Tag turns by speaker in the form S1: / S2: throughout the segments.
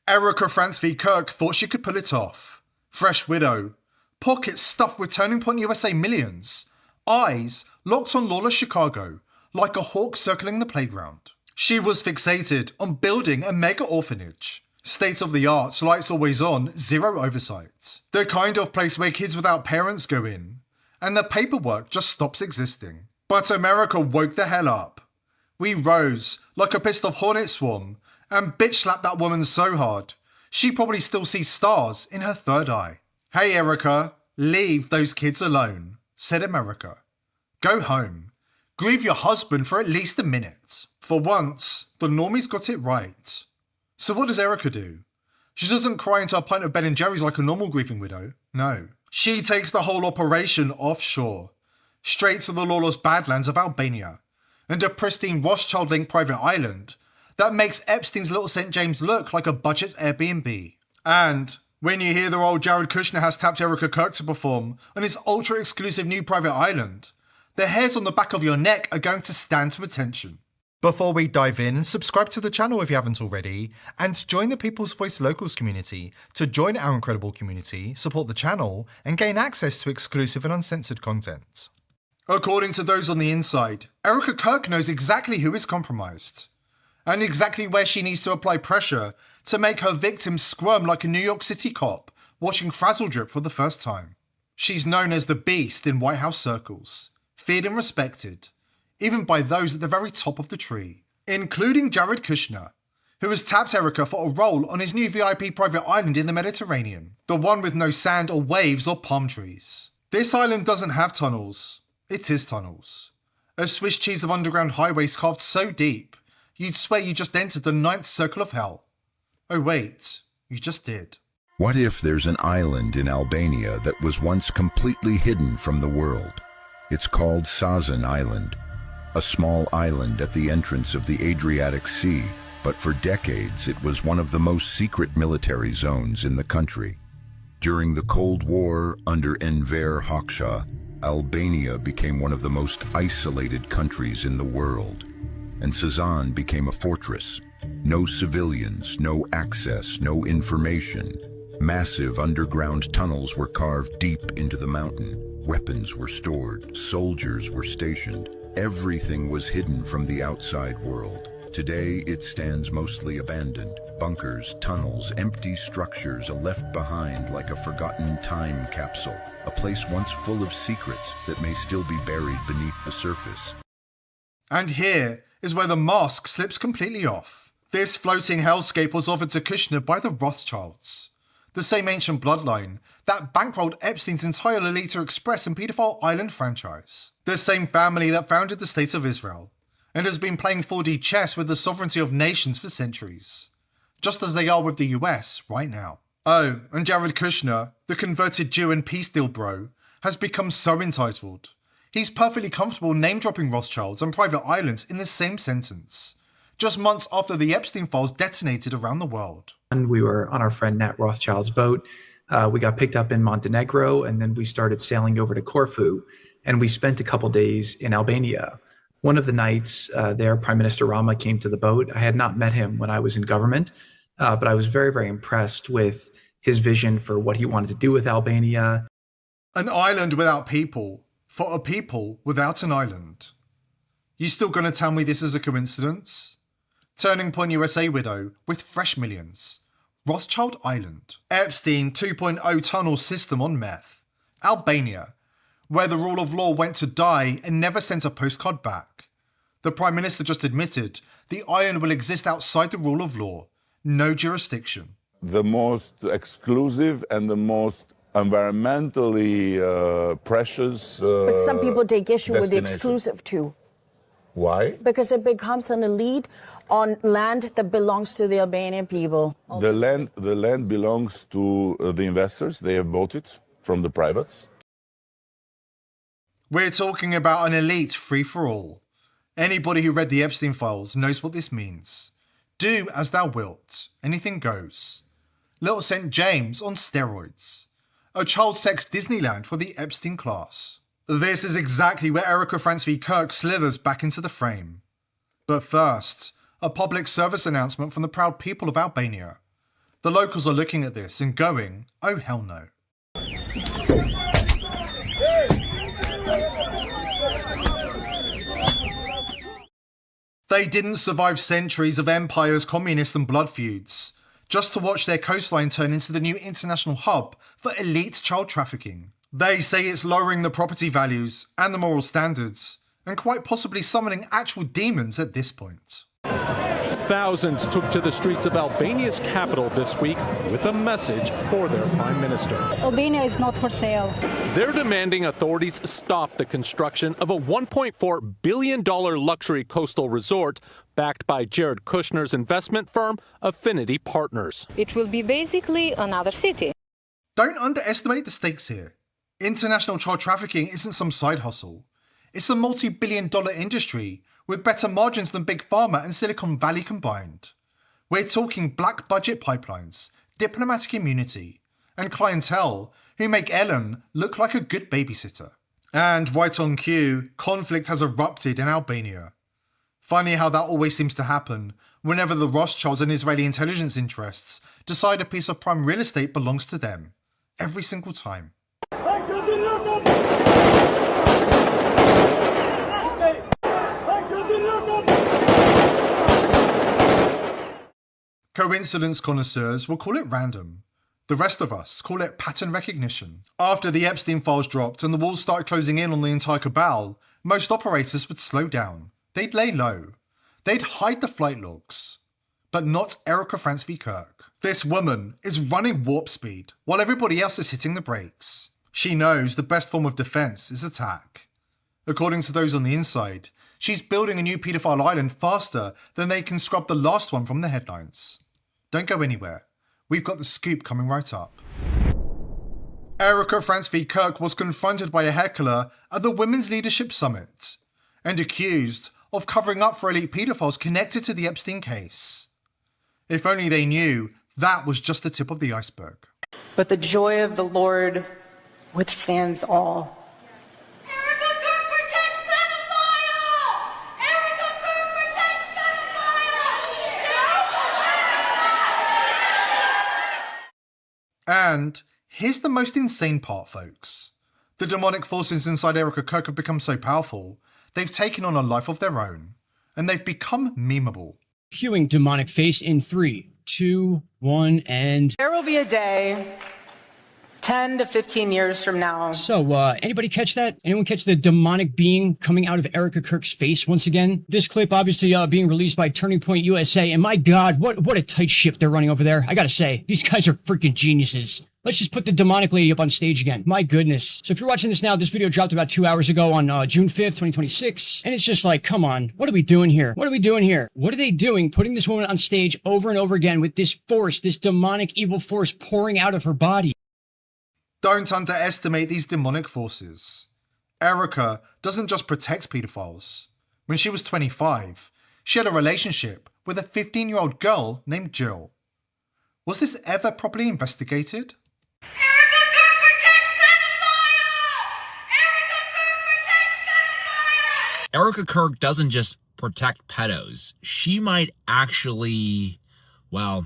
S1: Erica Frantz v. Kirk thought she could pull it off. Fresh widow. Pockets stuffed with Turning Point USA millions. Eyes locked on lawless Chicago, like a hawk circling the playground. She was fixated on building a mega orphanage. State of the art, lights always on, zero oversight. The kind of place where kids without parents go in, and the paperwork just stops existing. But America woke the hell up. We rose like a pissed off hornet swarm and bitch slapped that woman so hard, she probably still sees stars in her third eye. Hey Erica, leave those kids alone, said America. Go home. Grieve your husband for at least a minute. For once, the normies got it right. So what does Erica do? She doesn't cry into a pint of Ben & Jerry's like a normal grieving widow. No. She takes the whole operation offshore, straight to the lawless badlands of Albania, and a pristine Rothschild-linked private island that makes Epstein's Little St. James look like a budget Airbnb. And when you hear the old Jared Kushner has tapped Erica Kirk to perform on his ultra-exclusive new private island, the hairs on the back of your neck are going to stand to attention. Before we dive in, subscribe to the channel if you haven't already, and join the People's Voice Locals community to join our incredible community, support the channel, and gain access to exclusive and uncensored content. According to those on the inside, Erica Kirk knows exactly who is compromised, and exactly where she needs to apply pressure to make her victims squirm like a New York City cop watching Frazzle Drip for the first time. She's known as the Beast in White House circles, feared and respected, even by those at the very top of the tree, including Jared Kushner, who has tapped Erica for a role on his new VIP private island in the Mediterranean, the one with no sand or waves or palm trees. This island doesn't have tunnels, it is tunnels. A Swiss cheese of underground highways carved so deep, you'd swear you just entered the ninth circle of hell. Oh wait, you just did.
S2: What if there's an island in Albania that was once completely hidden from the world? It's called Sazan Island, a small island at the entrance of the Adriatic Sea, but for decades it was one of the most secret military zones in the country. During the Cold War under Enver Hoxha, Albania became one of the most isolated countries in the world, and Sazan became a fortress. No civilians, no access, no information. Massive underground tunnels were carved deep into the mountain. Weapons were stored, soldiers were stationed. Everything was hidden from the outside world. Today, it stands mostly abandoned. Bunkers, tunnels, empty structures are left behind like a forgotten time capsule. A place once full of secrets that may still be buried beneath the surface.
S1: And here is where the mask slips completely off. This floating hellscape was offered to Kushner by the Rothschilds, the same ancient bloodline that bankrolled Epstein's entire Lolita Express and paedophile island franchise. The same family that founded the State of Israel, and has been playing 4D chess with the sovereignty of nations for centuries, just as they are with the US right now. Oh, and Jared Kushner, the converted Jew and peace deal bro, has become so entitled. He's perfectly comfortable name-dropping Rothschilds and private islands in the same sentence, just months after the Epstein files detonated around the world.
S3: And we were on our friend Nat Rothschild's boat. We got picked up in Montenegro, and then we started sailing over to Corfu, and we spent a couple days in Albania. One of the nights there, Prime Minister Rama came to the boat. I had not met him when I was in government, but I was very, very impressed with his vision for what he wanted to do with Albania.
S1: An island without people, for a people without an island. You still gonna tell me this is a coincidence? Turning Point USA widow with fresh millions. Rothschild Island. Epstein 2.0 tunnel system on meth. Albania, where the rule of law went to die and never sent a postcard back. The Prime Minister just admitted the island will exist outside the rule of law. No jurisdiction.
S4: The most exclusive and the most environmentally precious
S5: But some people take issue with the exclusive too.
S4: Why?
S5: Because it becomes an elite on land that belongs to the Albanian people.
S4: The land belongs to the investors. They have bought it from the privates.
S1: We're talking about an elite free-for-all. Anybody who read the Epstein files knows what this means. Do as thou wilt. Anything goes. Little St. James on steroids. A child sex Disneyland for the Epstein class. This is exactly where Erica Frantz v. Kirk slithers back into the frame. But first, a public service announcement from the proud people of Albania. The locals are looking at this and going, oh hell no. They didn't survive centuries of empires, communist and blood feuds, just to watch their coastline turn into the new international hub for elite child trafficking. They say it's lowering the property values and the moral standards, and quite possibly summoning actual demons at this point.
S6: Thousands took to the streets of Albania's capital this week with a message for their prime minister.
S7: Albania is not for sale.
S6: They're demanding authorities stop the construction of a $1.4 billion luxury coastal resort backed by Jared Kushner's investment firm, Affinity Partners.
S7: It will be basically another city.
S1: Don't underestimate the stakes here. International child trafficking isn't some side hustle. It's a multi-billion-dollar industry with better margins than Big Pharma and Silicon Valley combined. We're talking black budget pipelines, diplomatic immunity, and clientele who make Ellen look like a good babysitter. And right on cue, conflict has erupted in Albania. Funny how that always seems to happen whenever the Rothschilds and Israeli intelligence interests decide a piece of prime real estate belongs to them. Every single time. Coincidence connoisseurs will call it random. The rest of us call it pattern recognition. After the Epstein files dropped and the walls started closing in on the entire cabal, most operators would slow down. They'd lay low. They'd hide the flight logs. But not Erica France v. Kirk. This woman is running warp speed while everybody else is hitting the brakes. She knows the best form of defense is attack. According to those on the inside, she's building a new paedophile island faster than they can scrub the last one from the headlines. Don't go anywhere. We've got the scoop coming right up. Erica France v. Kirk was confronted by a heckler at the Women's Leadership Summit and accused of covering up for elite paedophiles connected to the Epstein case. If only they knew that was just the tip of the iceberg.
S8: But the joy of the Lord withstands all.
S9: Erica Kirk protects pedophiles! Erica Kirk protects pedophiles!
S1: And here's the most insane part, folks. The demonic forces inside Erica Kirk have become so powerful, they've taken on a life of their own, and they've become memeable.
S10: Cueing demonic face in 3, 2, 1, and...
S8: There will be a day 10 to 15 years from now.
S10: So, anybody catch that? Anyone catch the demonic being coming out of Erica Kirk's face once again? This clip obviously being released by Turning Point USA, and my God, what a tight ship they're running over there. I gotta say, these guys are freaking geniuses. Let's just put the demonic lady up on stage again. My goodness. So if you're watching this now, this video dropped about 2 hours ago on June 5th, 2026. And it's just like, come on, what are we doing here? What are we doing here? What are they doing putting this woman on stage over and over again with this force, this demonic evil force pouring out of her body?
S1: Don't underestimate these demonic forces. Erica doesn't just protect pedophiles. When she was 25, she had a relationship with a 15-year-old girl named Jill. Was this ever properly investigated?
S9: Erica Kirk protects pedophiles! Erica Kirk protects pedophiles!
S11: Erica Kirk doesn't just protect pedos. She might actually, well,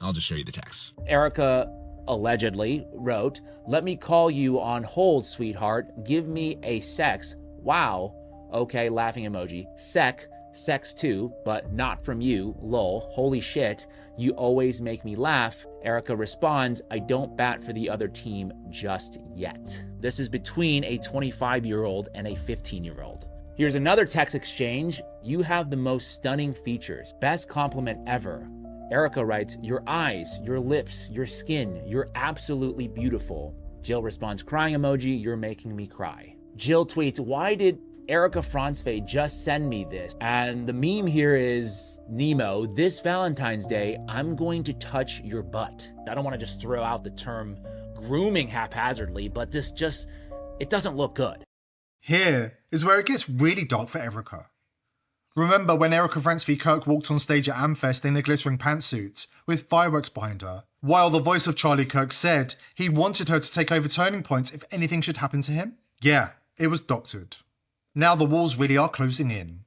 S11: I'll just show you the text.
S12: Erica allegedly wrote, "Let me call you on hold, sweetheart. Give me a sex. Wow. Okay, laughing emoji. Sex too, but not from you. Lol. Holy shit. You always make me laugh." Erica responds, "I don't bat for the other team just yet." This is between a 25-year-old and a 15-year-old. Here's another text exchange. "You have the most stunning features. Best compliment ever." Erica writes, "Your eyes, your lips, your skin, you're absolutely beautiful." Jill responds, crying emoji, "You're making me cry." Jill tweets, "Why did Erica Francve just send me this?" And the meme here is, "Nemo, this Valentine's Day, I'm going to touch your butt." I don't want to just throw out the term grooming haphazardly, but this just, it doesn't look good.
S1: Here is where it gets really dark for Erica. Remember when Erica France v. Kirk walked on stage at Amfest in a glittering pantsuit with fireworks behind her, while the voice of Charlie Kirk said he wanted her to take over Turning Point if anything should happen to him? Yeah, it was doctored. Now the walls really are closing in.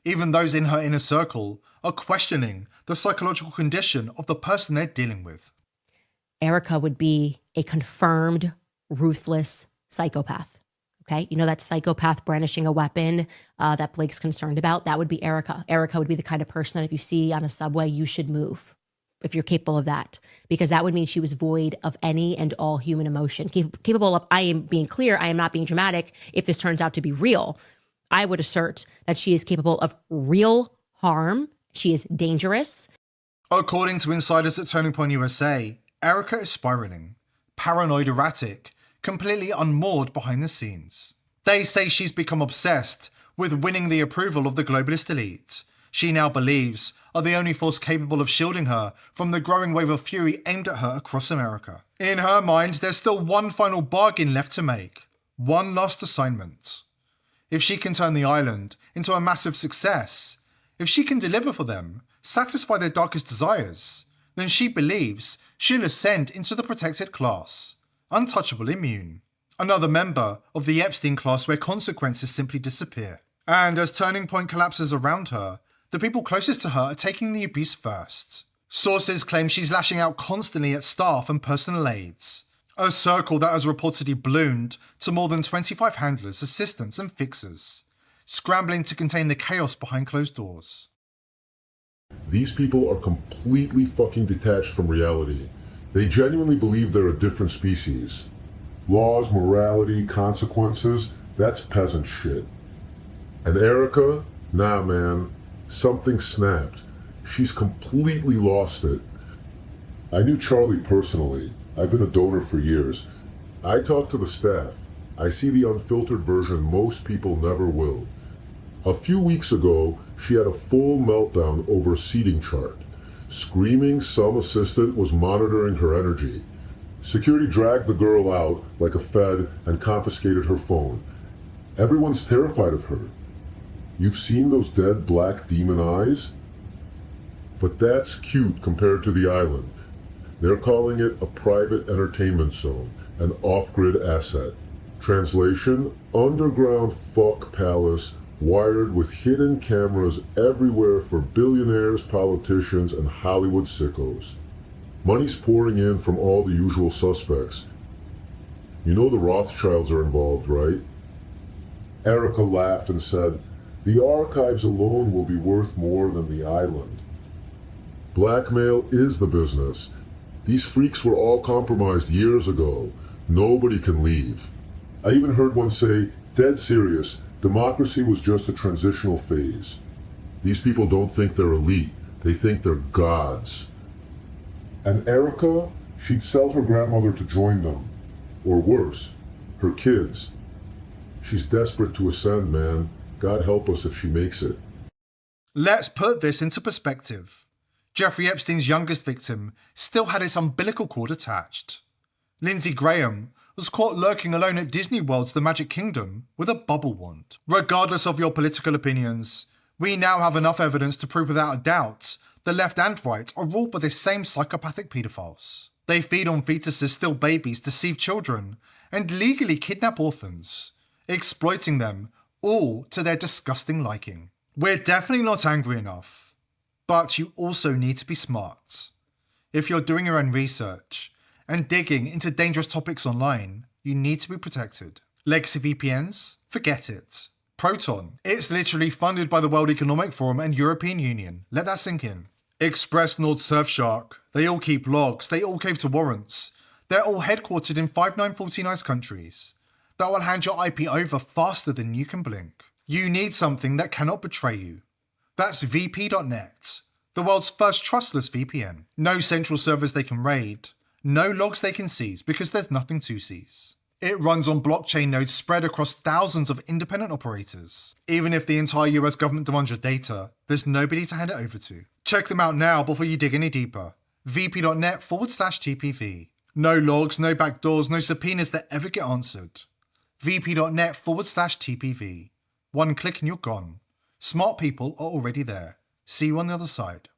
S1: Even those in her inner circle are questioning the psychological condition of the person they're dealing with.
S13: Erica would be a confirmed ruthless psychopath. Okay, you know that psychopath brandishing a weapon that Blake's concerned about? That would be Erica. Erica would be the kind of person that if you see on a subway, you should move if you're capable of that, because that would mean she was void of any and all human emotion. Capable of, I am being clear, I am not being dramatic if this turns out to be real. I would assert that she is capable of real harm. She is dangerous.
S1: According to insiders at Turning Point USA, Erica is spiraling, paranoid, erratic, completely unmoored behind the scenes. They say she's become obsessed with winning the approval of the globalist elite. She now believes are the only force capable of shielding her from the growing wave of fury aimed at her across America. In her mind, there's still one final bargain left to make, one last assignment. If she can turn the island into a massive success, if she can deliver for them, satisfy their darkest desires, then she believes she'll ascend into the protected class, untouchable, immune, another member of the Epstein class where consequences simply disappear. And as Turning Point collapses around her, the people closest to her are taking the abuse first. Sources claim she's lashing out constantly at staff and personal aides, a circle that has reportedly ballooned to more than 25 handlers, assistants and fixers, scrambling to contain the chaos behind closed doors.
S14: These people are completely fucking detached from reality. They genuinely believe they're a different species. Laws, morality, consequences, that's peasant shit. And Erica? Nah, man. Something snapped. She's completely lost it. I knew Charlie personally. I've been a donor for years. I talk to the staff. I see the unfiltered version most people never will. A few weeks ago, she had a full meltdown over a seating chart. Screaming some assistant was monitoring her energy. Security dragged the girl out like a fed and confiscated her phone. Everyone's terrified of her. You've seen those dead black demon eyes? But that's cute compared to the island. They're calling it a private entertainment zone, an off-grid asset. Translation, underground fuck palace wired with hidden cameras everywhere for billionaires, politicians, and Hollywood sickos. Money's pouring in from all the usual suspects. You know the Rothschilds are involved, right? Erica laughed and said, "The archives alone will be worth more than the island." Blackmail is the business. These freaks were all compromised years ago. Nobody can leave. I even heard one say, dead serious, democracy was just a transitional phase. These people don't think they're elite. They think they're gods. And Erica, she'd sell her grandmother to join them. Or worse, her kids. She's desperate to ascend, man. God help us if she makes it.
S1: Let's put this into perspective. Jeffrey Epstein's youngest victim still had its umbilical cord attached. Lindsey Graham was caught lurking alone at Disney World's The Magic Kingdom with a bubble wand. Regardless of your political opinions, we now have enough evidence to prove without a doubt the left and right are ruled by the same psychopathic paedophiles. They feed on fetuses, still babies, deceive children, and legally kidnap orphans, exploiting them all to their disgusting liking. We're definitely not angry enough. But you also need to be smart. If you're doing your own research and digging into dangerous topics online, you need to be protected. Legacy VPNs? Forget it. Proton? It's literally funded by the World Economic Forum and European Union. Let that sink in. Express, Nord, Surfshark. They all keep logs. They all cave to warrants. They're all headquartered in 5940 nice countries that will hand your IP over faster than you can blink. You need something that cannot betray you. That's VP.net, the world's first trustless VPN. No central servers they can raid, no logs they can seize because there's nothing to seize. It runs on blockchain nodes spread across thousands of independent operators. Even if the entire US government demands your data, there's nobody to hand it over to. Check them out now before you dig any deeper. VP.net/TPV. No logs, no backdoors, no subpoenas that ever get answered. VP.net/TPV. One click and you're gone. Smart people are already there. See you on the other side.